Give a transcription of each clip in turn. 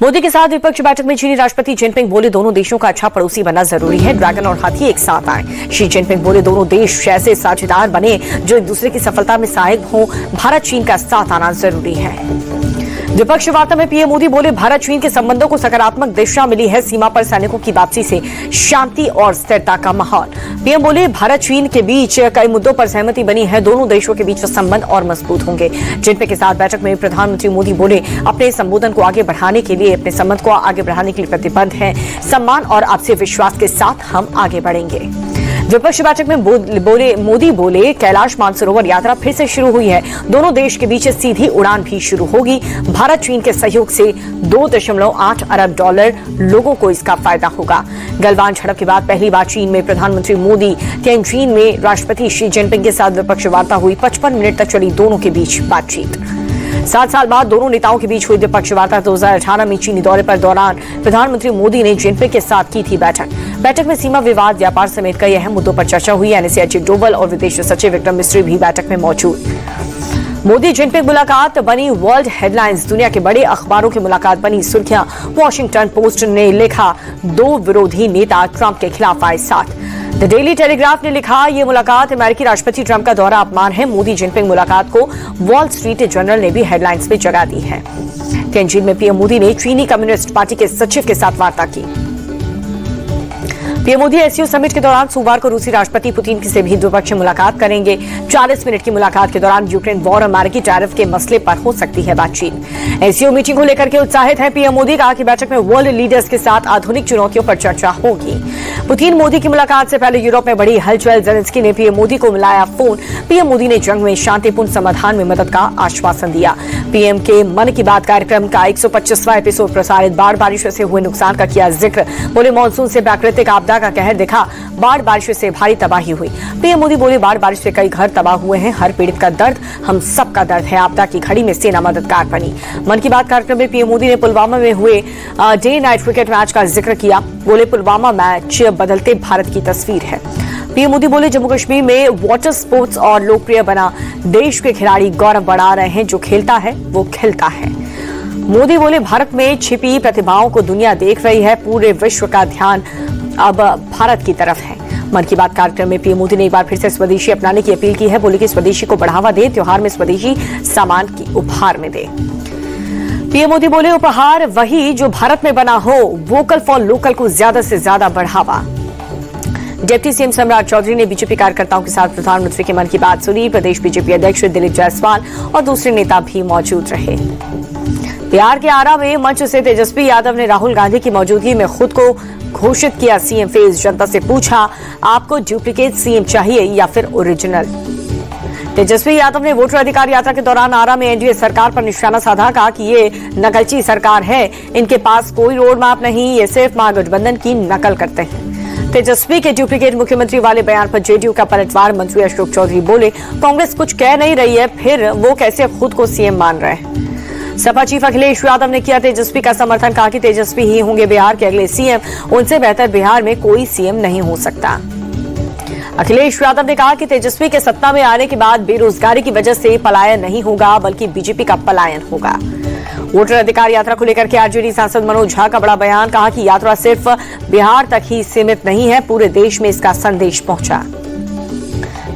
मोदी के साथ द्विपक्षीय बैठक में चीनी राष्ट्रपति जिनपिंग बोले दोनों देशों का अच्छा पड़ोसी बनना जरूरी है। ड्रैगन और हाथी एक साथ आए। शी जिनपिंग बोले दोनों देश ऐसे साझेदार बने जो एक दूसरे की सफलता में सहायक हों। भारत चीन का साथ आना जरूरी है। द्विपक्षीय वार्ता में पीएम मोदी बोले भारत चीन के संबंधों को सकारात्मक दिशा मिली है। सीमा पर सैनिकों की वापसी से शांति और स्थिरता का माहौल। पीएम बोले भारत चीन के बीच कई मुद्दों पर सहमति बनी है। दोनों देशों के बीच संबंध और मजबूत होंगे। जिनपिंग के साथ बैठक में प्रधानमंत्री मोदी बोले अपने संबोधन को आगे बढ़ाने के लिए अपने संबंध को आगे बढ़ाने के लिए प्रतिबद्ध हैं। सम्मान और आपसी विश्वास के साथ हम आगे बढ़ेंगे। द्विपक्षीय बैठक में मोदी बोले कैलाश मानसरोवर यात्रा फिर से शुरू हुई है। दोनों देश के बीच सीधी उड़ान भी शुरू होगी। भारत चीन के सहयोग से $2.8 अरब लोगों को इसका फायदा होगा। गलवान झड़प के बाद पहली बार चीन में प्रधानमंत्री मोदी तिएनजिन में राष्ट्रपति शी जिनपिंग के साथ द्विपक्षीय वार्ता हुई। 55 मिनट तक चली दोनों के बीच बातचीत। 7 साल बाद दोनों नेताओं के बीच हुई द्विपक्षीय वार्ता। 2018 में चीनी दौरे पर दौरान प्रधानमंत्री मोदी ने जिनपिंग के साथ की थी बैठक में सीमा विवाद, व्यापार समेत कई अहम मुद्दों पर चर्चा हुई। एनएसए अजीत डोभाल और विदेश सचिव विक्रम मिस्री भी बैठक में मौजूद। मोदी जिनपिंग मुलाकात बनी वर्ल्ड हेडलाइंस। दुनिया के बड़े अखबारों की मुलाकात बनी सुर्खियां। वॉशिंगटन पोस्ट ने लिखा दो विरोधी नेता ट्रंप के खिलाफ आए साथ। द डेली टेलीग्राफ ने लिखा ये मुलाकात अमेरिकी राष्ट्रपति ट्रंप का दोहरा अपमान है। मोदी जिनपिंग मुलाकात को वॉल स्ट्रीट जर्नल ने भी हेडलाइंस में जगह दी है। तिएनजिन में पीएम मोदी ने चीनी कम्युनिस्ट पार्टी के सचिव के साथ वार्ता की। पीएम मोदी एससीओ समिट के दौरान सोमवार को रूसी राष्ट्रपति पुतिन से भी द्विपक्षीय मुलाकात करेंगे। 40 मिनट की मुलाकात के दौरान यूक्रेन वॉर और अमेरिकी टैरिफ के मसले पर हो सकती है बातचीत। एससीओ मीटिंग को लेकर के उत्साहित है पीएम मोदी। कहा कि बैठक में वर्ल्ड लीडर्स के साथ आधुनिक चुनौतियों पर चर्चा होगी। पुतिन मोदी की मुलाकात से पहले यूरोप में बड़ी हलचल। जेलेंस्की ने पीएम मोदी को मिलाया फोन। पीएम मोदी ने जंग में शांतिपूर्ण समाधान में मदद का आश्वासन दिया। पीएम के मन की बात कार्यक्रम का 125वां एपिसोड प्रसारित। बाढ़ बारिशों से हुए नुकसान का किया जिक्र। बोले मानसून से प्राकृतिक आपदा का कहर दिखा। बाढ़ बारिश से भारी तबाही हुई। पीएम मोदी बोले बाढ़ बारिश से कई घर तबाह हुए हैं। हर पीड़ित का दर्द हम सबका दर्द है। आपदा की घड़ी में सेना मददगार बनी। मन की बात कार्यक्रम में पीएम मोदी ने पुलवामा में हुए डे नाइट क्रिकेट मैच का जिक्र किया। बोले पुलवामा मैच बदलते भारत की तस्वीर है। पीएम मोदी बोले जम्मू कश्मीर में वाटर स्पोर्ट्स और लोकप्रिय बना। देश के खिलाड़ी गौरव बढ़ा रहे हैं। जो खेलता है वो खिलता है। मोदी बोले भारत में छिपी प्रतिभाओं को दुनिया देख रही है। पूरे विश्व का ध्यान अब भारत की तरफ है। मन की बात कार्यक्रम में पीएम मोदी ने एक बार फिर से स्वदेशी अपनाने की अपील की है। बोले कि स्वदेशी को बढ़ावा दे। त्योहार में स्वदेशी सामान की उपहार में दे। पीएम मोदी बोले उपहार वही जो भारत में बना हो। वोकल फॉर लोकल को ज्यादा से ज्यादा बढ़ावा। डिप्टी सीएम सम्राट चौधरी ने बीजेपी कार्यकर्ताओं के साथ प्रधानमंत्री के मन की बात सुनी। प्रदेश बीजेपी अध्यक्ष दिलीप जायसवाल और दूसरे नेता भी मौजूद रहे। बिहार के आरा में मंच से तेजस्वी यादव ने राहुल गांधी की मौजूदगी में खुद को घोषित किया सीएम फेज। जनता से पूछा आपको डुप्लीकेट सीएम चाहिए या फिर ओरिजिनल। तेजस्वी यादव ने वोटर अधिकार यात्रा के दौरान आरा में एनडीए सरकार पर निशाना साधा। कहा कि ये नकलची सरकार है। इनके पास कोई रोड मैप नहीं। ये सिर्फ महागठबंधन की नकल करते हैं। तेजस्वी के डुप्लीकेट मुख्यमंत्री वाले बयान पर जेडीयू का पलटवार। मंत्री अशोक चौधरी बोले कांग्रेस कुछ कह नहीं रही है फिर वो कैसे खुद को सीएम मान रहे हैं। सपा चीफ अखिलेश यादव ने किया तेजस्वी का समर्थन। कहा कि तेजस्वी ही होंगे बिहार के अगले सीएम। उनसे बेहतर बिहार में कोई सीएम नहीं हो सकता। अखिलेश यादव ने कहा कि तेजस्वी के सत्ता में आने के बाद बेरोजगारी की वजह से पलायन नहीं होगा बल्कि बीजेपी का पलायन होगा। वोटर अधिकार यात्रा को लेकर के आरजेडी सांसद मनोज झा का बड़ा बयान। कहा कि यात्रा सिर्फ बिहार तक ही सीमित नहीं है। पूरे देश में इसका संदेश पहुंचा।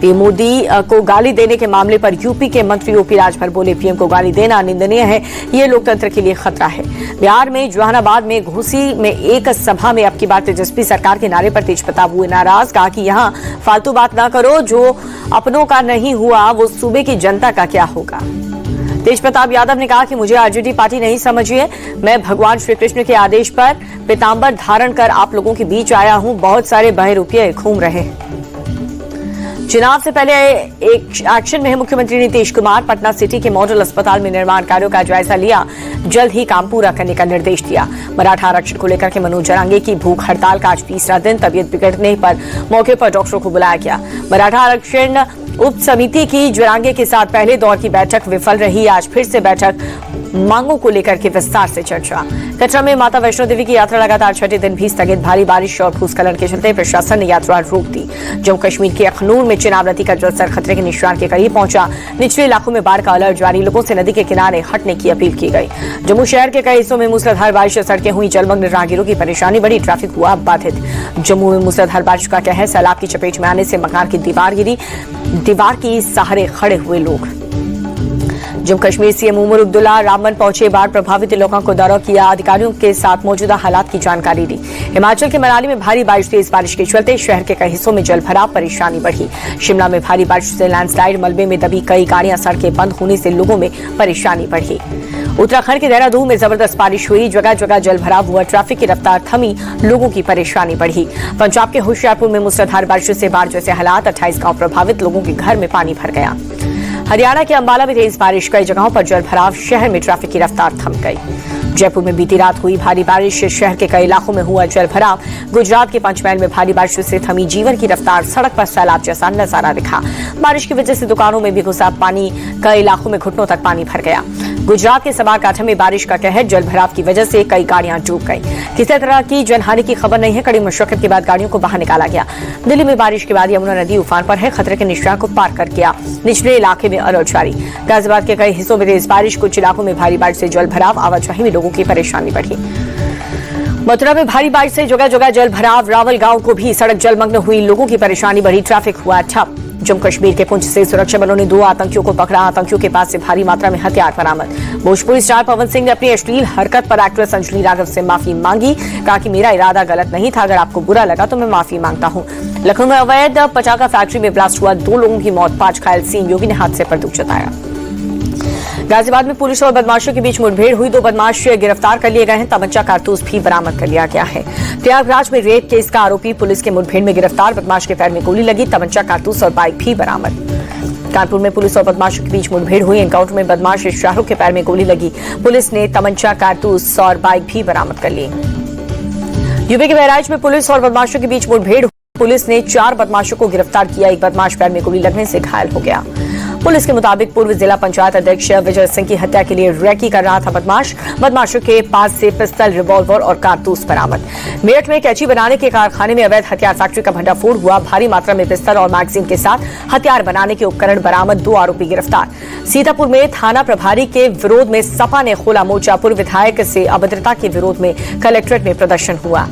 पीएम मोदी को गाली देने के मामले पर यूपी के मंत्री ओपी राजभर बोले पीएम को गाली देना निंदनीय है। ये लोकतंत्र के लिए खतरा है। बिहार में जहानाबाद में घोसी में एक सभा में अब की बार तेजस्वी सरकार के नारे पर तेज प्रताप हुए नाराज। कहा कि यहाँ फालतू बात ना करो। जो अपनों का नहीं हुआ वो सूबे की जनता का क्या होगा। तेज प्रताप यादव ने कहा कि मुझे आरजेडी पार्टी नहीं समझिए। मैं भगवान श्री कृष्ण के आदेश पर पीताम्बर धारण कर आप लोगों के बीच आया हूं। बहुत सारे बहरूपिये घूम रहे। चुनाव से पहले एक एक्शन में मुख्यमंत्री नीतीश कुमार पटना सिटी के मॉडल अस्पताल में निर्माण कार्यों का जायजा लिया। जल्द ही काम पूरा करने का निर्देश दिया। मराठा आरक्षण को लेकर के मनोज जरांगे की भूख हड़ताल का आज तीसरा दिन। तबीयत बिगड़ने पर मौके पर डॉक्टरों को बुलाया गया। मराठा आरक्षण उप समिति की ज्वारांगे के साथ पहले दौर की बैठक विफल रही। आज फिर से बैठक मांगों को लेकर के विस्तार से चर्चा। कटरा में माता वैष्णो देवी की यात्रा लगातार छठे दिन भी स्थगित। भारी बारिश और भूस्खलन के चलते प्रशासन ने यात्रा रोक दी। जम्मू कश्मीर के अखनूर में चिनाब नदी का जलस्तर खतरे के निशान के करीब पहुंचा। निचले इलाकों में बाढ़ का अलर्ट जारी। लोगों से नदी के किनारे हटने की अपील की गई। जम्मू शहर के कई हिस्सों में मूसलाधार बारिश से सड़कें हुई जलमग्न। राहगीरों की परेशानी बढ़ी। ट्रैफिक हुआ बाधित। जम्मू में मूसलाधार बारिश का कहर। सैलाब की चपेट में आने से मकान की दीवार गिरी। दीवार के सहारे खड़े हुए लोग। जम्मू कश्मीर सीएम उमर अब्दुल्ला रामबन पहुंचे। बाढ़ प्रभावित इलाकों को दौरा किया। अधिकारियों के साथ मौजूदा हालात की जानकारी दी। हिमाचल के मनाली में भारी बारिश। तेज बारिश के चलते शहर के कई हिस्सों में जलभराव, परेशानी बढ़ी। शिमला में भारी बारिश से लैंडस्लाइड, मलबे में दबी कई गाड़ियां। सड़कें बंद होने से लोगों में परेशानी बढ़ी। उत्तराखंड के देहरादून में जबरदस्त बारिश हुई। जगह जगह जलभराव हुआ। ट्रैफिक की रफ्तार थमी। लोगों की परेशानी बढ़ी। पंजाब के होशियारपुर में मूसलाधार बारिश से बाढ़ जैसे हालात। 28 गांव प्रभावित। लोगों के घर में पानी भर गया। हरियाणा के अंबाला में तेज बारिश। कई जगहों पर जलभराव। शहर में ट्रैफिक की रफ्तार थम गई। जयपुर में बीती रात हुई भारी बारिश। शहर के कई इलाकों में हुआ जलभराव। गुजरात के पंचमहल में भारी बारिश से थमी जीवन की रफ्तार। सड़क पर सैलाब जैसा नजारा दिखा। बारिश की वजह से दुकानों में भी घुसा पानी। कई इलाकों में घुटनों तक पानी भर गया। गुजरात के सबारकांठा में बारिश का कहर। जलभराव की वजह से कई गाड़ियां डूब गई। किसी तरह की जनहानि की खबर नहीं है। कड़ी मशक्कत के बाद गाड़ियों को बाहर निकाला गया। दिल्ली में बारिश के बाद यमुना नदी उफान पर है। खतरे के निशान को पार कर गया। निचले इलाके में अलर्ट जारी। गाजियाबाद के कई हिस्सों में तेज बारिश। कुछ इलाकों में भारी बारिश से जलभराव। आवाजाही में लोगों की परेशानी बढ़ी। मथुरा में भारी बारिश से जगह जगह जलभराव। रावल गांव को भी सड़क जलमग्न हुई। लोगों की परेशानी बढ़ी। ट्रैफिक हुआ ठप। जम्मू कश्मीर के पुंछ से सुरक्षा बलों ने 2 आतंकियों को पकड़ा। आतंकियों के पास से भारी मात्रा में हथियार बरामद। भोजपुरी स्टार पवन सिंह ने अपनी अश्लील हरकत पर एक्ट्रेस अंजलि राघव से माफी मांगी। कहा कि मेरा इरादा गलत नहीं था। अगर आपको बुरा लगा तो मैं माफी मांगता हूं। लखनऊ में अवैध पटाखा फैक्ट्री में ब्लास्ट हुआ। 2 लोगों की मौत, 5 घायल। सीएम योगी ने हादसे पर दुख जताया। गाजियाबाद में पुलिस और बदमाशों के बीच मुठभेड़ हुई। 2 बदमाश गिरफ्तार कर लिए गए हैं। तमंचा कारतूस भी बरामद कर लिया गया है। प्रयागराज में रेप केस का आरोपी पुलिस के मुठभेड़ में गिरफ्तार। बदमाश के पैर में गोली लगी। तमंचा कारतूस और बाइक भी बरामद। कानपुर में पुलिस और बदमाशों के बीच मुठभेड़ हुई। एनकाउंटर में बदमाश शाहरुख के पैर में गोली लगी। पुलिस ने तमंचा, कारतूस और बाइक भी बरामद कर ली। यूपी के बहराइच में पुलिस और बदमाशों के बीच मुठभेड़। पुलिस ने 4 बदमाशों को गिरफ्तार किया। एक बदमाश पैर में गोली लगने से घायल हो गया। पुलिस के मुताबिक पूर्व जिला पंचायत अध्यक्ष विजय सिंह की हत्या के लिए रैकी कर रहा था बदमाश। बदमाशों के पास से पिस्तल, रिवॉल्वर और कारतूस बरामद। मेरठ में कैची बनाने के कारखाने में अवैध हथियार फैक्ट्री का भंडाफोड़ हुआ। भारी मात्रा में पिस्तल और मैगजीन के साथ हथियार बनाने के उपकरण बरामद। 2 आरोपी गिरफ्तार। सीतापुर में थाना प्रभारी के विरोध में सपा ने खोला मोर्चा। पूर्व विधायक से अभद्रता के विरोध में कलेक्ट्रेट में प्रदर्शन हुआ।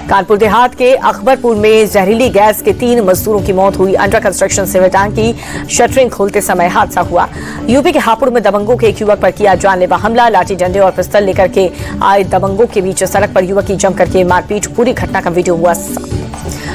कानपुर देहात के अकबरपुर में जहरीली गैस के 3 मजदूरों की मौत हुई। अंडर कंस्ट्रक्शन सिविल टैंक की शटरिंग खोलते समय हादसा हुआ। यूपी के हापुड़ में दबंगों के एक युवक पर किया जानलेवा हमला। लाठी डंडे और पिस्तल लेकर के आए दबंगों के बीच सड़क पर युवक की जमकर के मारपीट। पूरी घटना का वीडियो हुआ।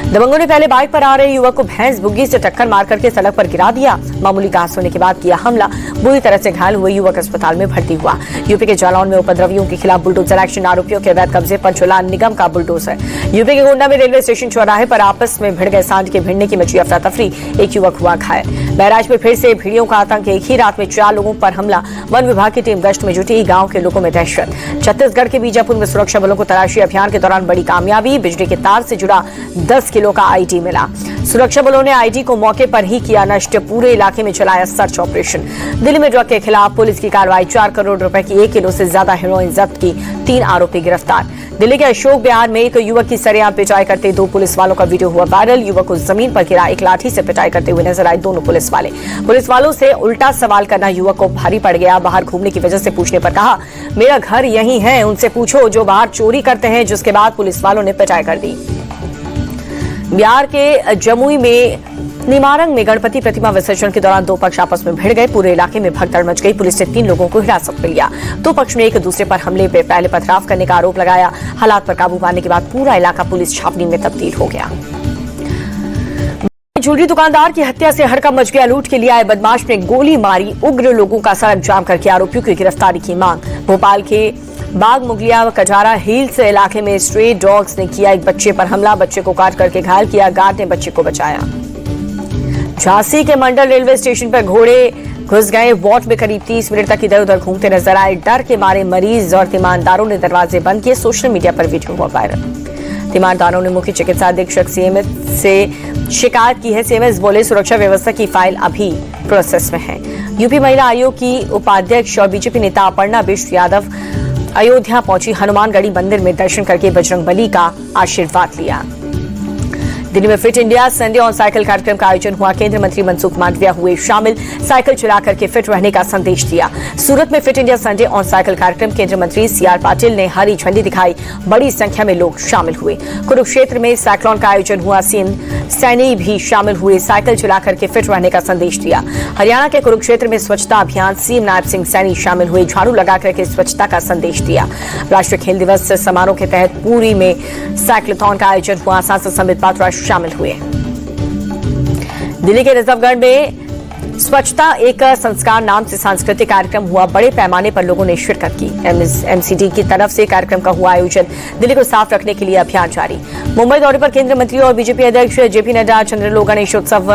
दबंगों ने पहले बाइक पर आ रहे युवक को भैंस बुग्गी से टक्कर मार करके सड़क पर गिरा दिया। मामूली घास होने के बाद किया हमला। बुरी तरह से घायल हुए युवक अस्पताल में भर्ती हुआ। यूपी के जालौन में उपद्रवियों के खिलाफ बुलडोजर एक्शन। आरोपियों के अवैध कब्जे पर चला निगम का बुलडोजर। यूपी के गोंडा में रेलवे स्टेशन चौराहे पर आपस में भिड़ गए सांड के भिड़ने की मची अफरा तफरी। एक युवक हुआ घायल। बहराइच में फिर से भेड़ियों का आतंक। एक ही रात में 4 लोगों पर हमला। वन विभाग की टीम गश्त में जुटी। गांव के लोगों में दहशत। छत्तीसगढ़ के बीजापुर में सुरक्षा बलों को तलाशी अभियान के दौरान बड़ी कामयाबी। बिजली के तार से जुड़ा 10 किलो का आईडी मिला। सुरक्षा बलों ने आईडी को मौके पर ही किया नष्ट। पूरे इलाके में चलाया सर्च ऑपरेशन। दिल्ली में ड्रग के खिलाफ पुलिस की कार्रवाई। 4 करोड़ रुपए की 1 किलो से ज्यादा हेरोइन जब्त की। 3 आरोपी गिरफ्तार। दिल्ली के अशोक बिहार में एक युवक की सरेआम पिटाई करते 2 पुलिस वालों का वीडियो हुआ वायरल। युवक को जमीन पर गिरा। एक लाठी से पिटाई करते हुए नजर आए दोनों पुलिस वाले। पुलिस वालों से उल्टा सवाल करना युवक को भारी पड़ गया। बाहर घूमने की वजह से पूछने पर कहा, मेरा घर यही है, उनसे पूछो जो बाहर चोरी करते हैं। जिसके बाद पुलिस वालों ने पिटाई कर दी। बिहार के जमुई में निमारंग में गणपति प्रतिमा विसर्जन के दौरान 2 पक्ष आपस में भिड़ गए। पूरे इलाके में भगदड़ मच गई। पुलिस ने 3 लोगों को हिरासत में लिया। 2 पक्ष ने एक दूसरे पर हमले पे पहले पथराव करने का आरोप लगाया। हालात पर काबू पाने के बाद पूरा इलाका पुलिस छावनी में तब्दील हो गया। ज्वेलरी दुकानदार की हत्या से हड़कंप मच गया। लूट के लिए आए बदमाश ने गोली मारी। उग्र लोगों का सड़क जाम करके आरोपियों की गिरफ्तारी की मांग। भोपाल के बाग मुगलिया कटारा हिल्स इलाके में स्ट्रे डॉग्स ने किया एक बच्चे पर हमला। बच्चे को काट करके घायल किया। गार्ड ने बच्चे को बचाया। झांसी के मंडल रेलवे स्टेशन पर घोड़े घुस गए। वार्ड में करीब 30 मिनट तक इधर उधर घूमते नजर आए। डर के मारे मरीज और तीमानदारों ने दरवाजे बंद किए। सोशल मीडिया पर वीडियो हुआ वायरल। तीमारदारों ने मुख्य चिकित्सा अधीक्षक सीएमएस से शिकायत की है। सीएमएस बोले सुरक्षा व्यवस्था की फाइल अभी प्रोसेस में है। यूपी महिला आयोग की उपाध्यक्ष और बीजेपी नेता अपर्णा बिष्ट यादव अयोध्या पहुंची। हनुमानगढ़ी मंदिर में दर्शन करके बजरंगबली का आशीर्वाद लिया। दिल्ली में fit India Sunday on cycle कार्यक्रम का आयोजन हुआ। केंद्रीय मंत्री मनसुख मांडविया हुए शामिल। साइकिल चला करके फिट रहने का संदेश दिया। सूरत में fit India Sunday on cycle कार्यक्रम केंद्रीय मंत्री सीआर पाटिल ने हरी झंडी दिखाई। बड़ी संख्या में लोग शामिल हुए। कुरुक्षेत्र में साइक्लोन का आयोजन हुआ। सीएम सैनी भी शामिल हुए। साइकिल चला करके फिट रहने का संदेश दिया। हरियाणा के कुरुक्षेत्र में स्वच्छता अभियान सीएम नायब सिंह सैनी शामिल हुए। झाड़ू लगा करके स्वच्छता का संदेश दिया। राष्ट्रीय खेल दिवस समारोह के तहत पुरी में साइक्लोथॉन का आयोजन हुआ। सांसद संबित पात्रा शामिल हुए। दिल्ली के रिजर्वगढ़ में स्वच्छता एक संस्कार नाम से सांस्कृतिक कार्यक्रम हुआ। बड़े पैमाने पर लोगों ने शिरकत की। एमसीडी की तरफ से कार्यक्रम का हुआ आयोजन। दिल्ली को साफ रखने के लिए अभियान जारी। मुंबई दौरे पर केंद्रीय मंत्री और बीजेपी अध्यक्ष जेपी नड्डा चंद्रलोक गणेशोत्सव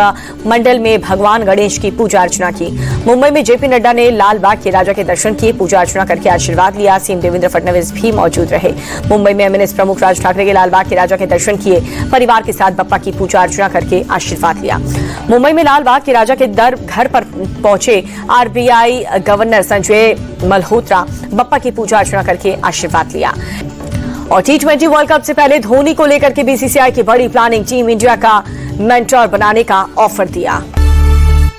मंडल में भगवान गणेश की पूजा अर्चना की। मुंबई में जेपी नड्डा ने लाल बाग के राजा के दर्शन किए। पूजा अर्चना करके आशीर्वाद लिया। सीएम देवेंद्र फडणवीस भी मौजूद रहे। मुंबई में एमएनएस प्रमुख राज ठाकरे के लाल बाग के राजा के दर्शन किए। परिवार के साथ बप्पा की पूजा अर्चना करके आशीर्वाद लिया। मुंबई में लाल बाग के राजा के घर पर पहुंचे आरबीआई गवर्नर संजय मल्होत्रा। बप्पा की पूजा अर्चना करके आशीर्वाद लिया। और T20 वर्ल्ड कप से पहले धोनी को लेकर के बीसीसीआई की बड़ी प्लानिंग। टीम इंडिया का मेंटर बनाने का ऑफर दिया।